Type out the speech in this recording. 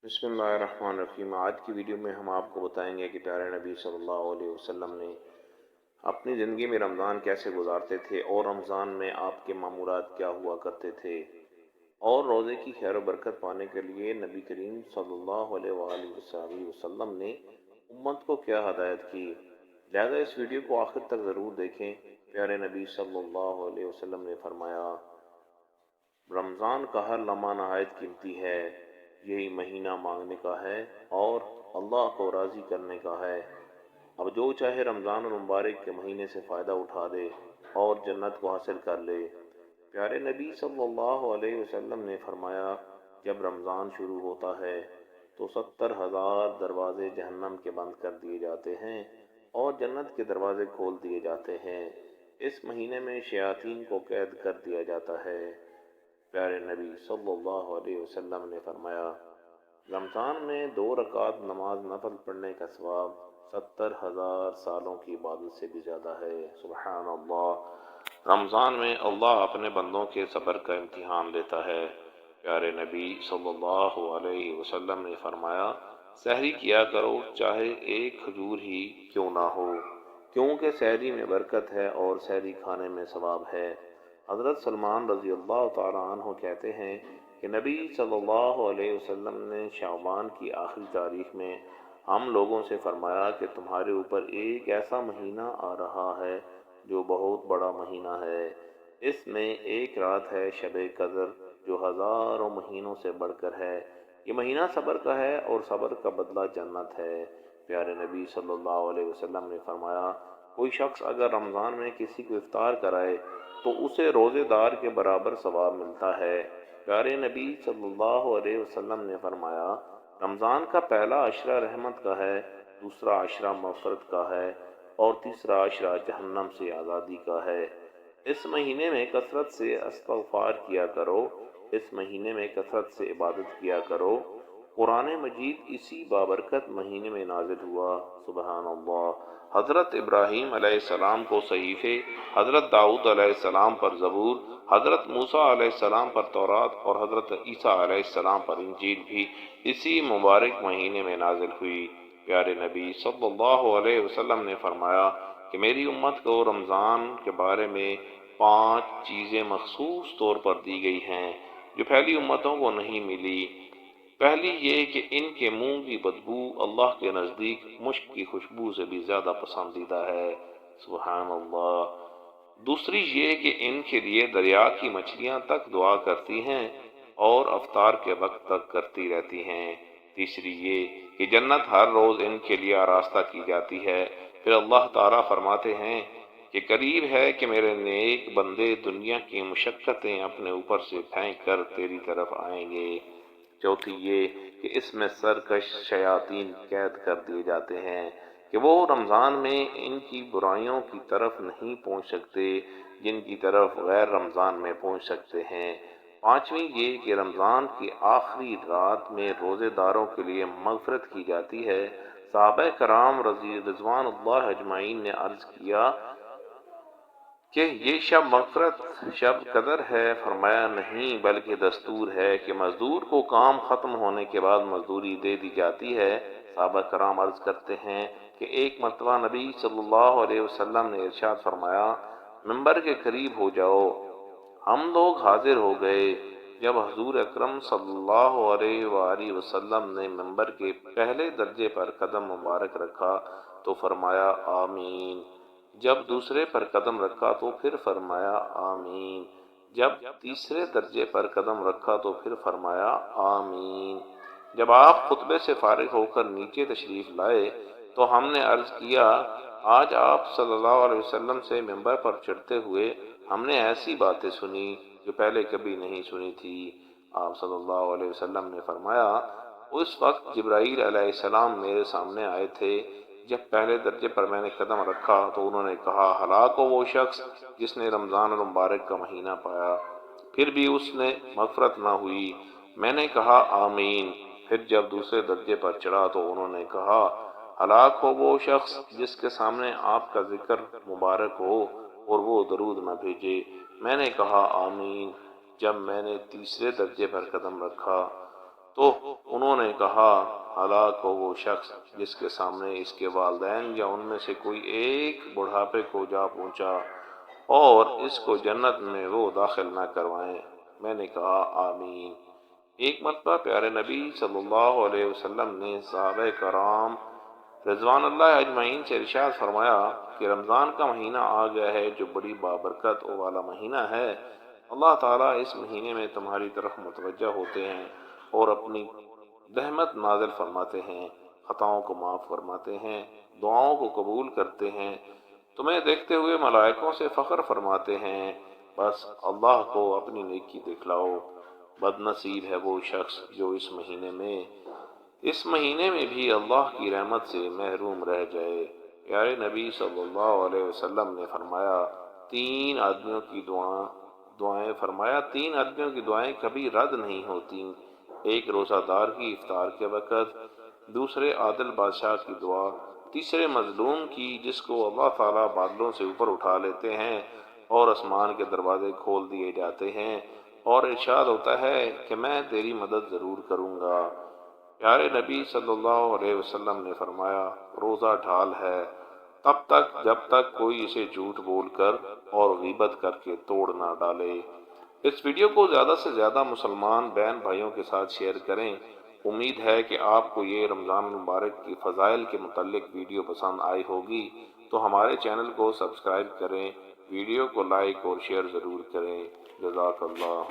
بسم اللہ الرحمن الرحیم۔ آج کی ویڈیو میں ہم آپ کو بتائیں گے کہ پیارے نبی صلی اللہ علیہ وسلم نے اپنی زندگی میں رمضان کیسے گزارتے تھے اور رمضان میں آپ کے معمورات کیا ہوا کرتے تھے، اور روزے کی خیر و برکت پانے کے لیے نبی کریم صلی اللہ علیہ وآلہ وسلم نے امت کو کیا ہدایت کی۔ لہذا اس ویڈیو کو آخر تک ضرور دیکھیں۔ پیارے نبی صلی اللہ علیہ وسلم نے فرمایا، رمضان کا ہر لمحہ نہایت قیمتی ہے، یہی مہینہ مانگنے کا ہے اور اللہ کو راضی کرنے کا ہے۔ اب جو چاہے رمضان المبارک کے مہینے سے فائدہ اٹھا دے اور جنت کو حاصل کر لے۔ پیارے نبی صلی اللہ علیہ وسلم نے فرمایا، جب رمضان شروع ہوتا ہے تو 70,000 دروازے جہنم کے بند کر دیے جاتے ہیں اور جنت کے دروازے کھول دیے جاتے ہیں۔ اس مہینے میں شیاطین کو قید کر دیا جاتا ہے۔ پیارے نبی صلی اللہ علیہ وسلم نے فرمایا، رمضان میں 2 رکعت نماز نفل پڑھنے کا ثواب 70,000 سالوں کی عبادت سے بھی زیادہ ہے۔ سبحان اللہ۔ رمضان میں اللہ اپنے بندوں کے صبر کا امتحان لیتا ہے۔ پیارے نبی صلی اللہ علیہ وسلم نے فرمایا، سحری کیا کرو چاہے ایک کھجور ہی کیوں نہ ہو، کیونکہ سحری میں برکت ہے اور سحری کھانے میں ثواب ہے۔ حضرت سلمان رضی اللہ تعالیٰ عنہ کہتے ہیں کہ نبی صلی اللہ علیہ وسلم نے شعبان کی آخری تاریخ میں ہم لوگوں سے فرمایا کہ تمہارے اوپر ایک ایسا مہینہ آ رہا ہے جو بہت بڑا مہینہ ہے، اس میں ایک رات ہے شب قدر جو ہزاروں مہینوں سے بڑھ کر ہے، یہ مہینہ صبر کا ہے اور صبر کا بدلہ جنت ہے۔ پیارے نبی صلی اللہ علیہ وسلم نے فرمایا، کوئی شخص اگر رمضان میں کسی کو افطار کرائے تو اسے روزے دار کے برابر ثواب ملتا ہے۔ پیارے نبی صلی اللہ علیہ وسلم نے فرمایا، رمضان کا پہلا عشرہ رحمت کا ہے، دوسرا عشرہ مغفرت کا ہے اور تیسرا عشرہ جہنم سے آزادی کا ہے۔ اس مہینے میں کثرت سے استغفار کیا کرو، اس مہینے میں کثرت سے عبادت کیا کرو۔ قرآن مجید اسی بابرکت مہینے میں نازل ہوا۔ سبحان اللہ۔ حضرت ابراہیم علیہ السلام کو صحیفے، حضرت داؤد علیہ السلام پر زبور، حضرت موسیٰ علیہ السلام پر تورات اور حضرت عیسیٰ علیہ السلام پر انجیل بھی اسی مبارک مہینے میں نازل ہوئی۔ پیارے نبی صلی اللہ علیہ وسلم نے فرمایا کہ میری امت کو رمضان کے بارے میں 5 چیزیں مخصوص طور پر دی گئی ہیں جو پہلی امتوں کو نہیں ملی۔ پہلی یہ کہ ان کے منہ کی بدبو اللہ کے نزدیک مشک کی خوشبو سے بھی زیادہ پسندیدہ ہے۔ سبحان اللہ۔ دوسری یہ کہ ان کے لیے دریا کی مچھلیاں تک دعا کرتی ہیں اور افطار کے وقت تک کرتی رہتی ہیں۔ تیسری یہ کہ جنت ہر روز ان کے لیے آراستہ کی جاتی ہے۔ پھر اللہ تعالیٰ فرماتے ہیں کہ قریب ہے کہ میرے نیک بندے دنیا کی مشقتیں اپنے اوپر سے پھینک کر تیری طرف آئیں گے۔ چوتھی یہ کہ اس میں سرکش شیاطین قید کر دیے جاتے ہیں کہ وہ رمضان میں ان کی برائیوں کی طرف نہیں پہنچ سکتے جن کی طرف غیر رمضان میں پہنچ سکتے ہیں۔ پانچویں یہ کہ رمضان کی آخری رات میں روزے داروں کے لیے مغفرت کی جاتی ہے۔ صحابہ کرام رضوان اللہ اجمعین نے عرض کیا کہ یہ شب مغفرت شب قدر ہے؟ فرمایا، نہیں، بلکہ دستور ہے کہ مزدور کو کام ختم ہونے کے بعد مزدوری دے دی جاتی ہے۔ صحابہ کرام عرض کرتے ہیں کہ ایک مرتبہ نبی صلی اللہ علیہ وسلم نے ارشاد فرمایا، منبر کے قریب ہو جاؤ۔ ہم لوگ حاضر ہو گئے۔ جب حضور اکرم صلی اللہ علیہ وآلہ وسلم نے منبر کے پہلے درجے پر قدم مبارک رکھا تو فرمایا آمین، جب دوسرے پر قدم رکھا تو پھر فرمایا آمین، جب تیسرے درجے پر قدم رکھا تو پھر فرمایا آمین۔ جب آپ خطبے سے فارغ ہو کر نیچے تشریف لائے تو ہم نے عرض کیا، آج آپ صلی اللہ علیہ وسلم سے منبر پر چڑھتے ہوئے ہم نے ایسی باتیں سنی جو پہلے کبھی نہیں سنی تھی۔ آپ صلی اللہ علیہ وسلم نے فرمایا، اس وقت جبرائیل علیہ السلام میرے سامنے آئے تھے۔ جب پہلے درجے پر میں نے قدم رکھا تو انہوں نے کہا، ہلاک ہو وہ شخص جس نے رمضان المبارک کا مہینہ پایا پھر بھی اس نے مغفرت نہ ہوئی۔ میں نے کہا آمین۔ پھر جب دوسرے درجے پر چڑھا تو انہوں نے کہا، ہلاک ہو وہ شخص جس کے سامنے آپ کا ذکر مبارک ہو اور وہ درود نہ بھیجے۔ میں نے کہا آمین۔ جب میں نے تیسرے درجے پر قدم رکھا تو انہوں نے کہا ہلاک ہو وہ شخص جس کے سامنے اس کے والدین یا ان میں سے کوئی ایک بڑھاپے کو جا پہنچا اور اس کو جنت میں وہ داخل نہ کروائیں۔ میں نے کہا آمین۔ ایک مرتبہ پیارے نبی صلی اللہ علیہ وسلم نے صحابہ کرام رضوان اللہ اجمعین سے ارشاد فرمایا کہ رمضان کا مہینہ آ گیا ہے جو بڑی بابرکت والا مہینہ ہے۔ اللہ تعالیٰ اس مہینے میں تمہاری طرف متوجہ ہوتے ہیں اور اپنی رحمت نازل فرماتے ہیں، خطاؤں کو معاف فرماتے ہیں، دعاؤں کو قبول کرتے ہیں، تمہیں دیکھتے ہوئے ملائکوں سے فخر فرماتے ہیں، بس اللہ کو اپنی نیکی دکھلاؤ۔ بد نصیب ہے وہ شخص جو اس مہینے میں بھی اللہ کی رحمت سے محروم رہ جائے۔ پیارے نبی صلی اللہ علیہ وسلم نے فرمایا تین آدمیوں کی دعائیں کبھی رد نہیں ہوتی، ایک روزہ دار کی افطار کے وقت، دوسرے عادل بادشاہ کی دعا، تیسرے مظلوم کی جس کو اللہ تعالیٰ بادلوں سے اوپر اٹھا لیتے ہیں اور آسمان کے دروازے کھول دیے جاتے ہیں اور ارشاد ہوتا ہے کہ میں تیری مدد ضرور کروں گا۔ پیارے نبی صلی اللہ علیہ وسلم نے فرمایا روزہ ڈھال ہے تب تک جب تک کوئی اسے جھوٹ بول کر اور غیبت کر کے توڑ نہ ڈالے۔ اس ویڈیو کو زیادہ سے زیادہ مسلمان بہن بھائیوں کے ساتھ شیئر کریں۔ امید ہے کہ آپ کو یہ رمضان المبارک کی فضائل کے متعلق ویڈیو پسند آئی ہوگی، تو ہمارے چینل کو سبسکرائب کریں، ویڈیو کو لائک اور شیئر ضرور کریں۔ جزاک اللہ۔